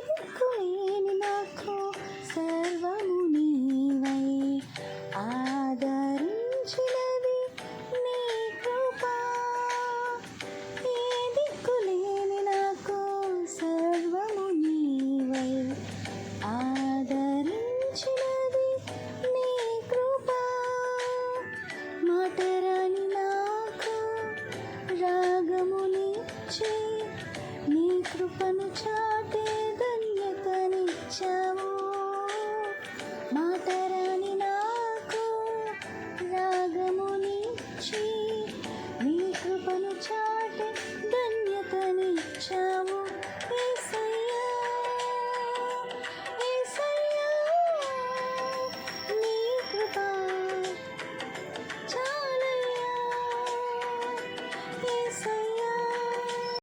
దిక్కులేని నాకు సర్వము నీవై ఆదరించినది నీ కృపా. ఏ దిక్కులేని నాకు సర్వము నీవై ఆదరించినది నీ కృపా. మాటరాని నాకు రాగమునిచ్చే నీ కృపను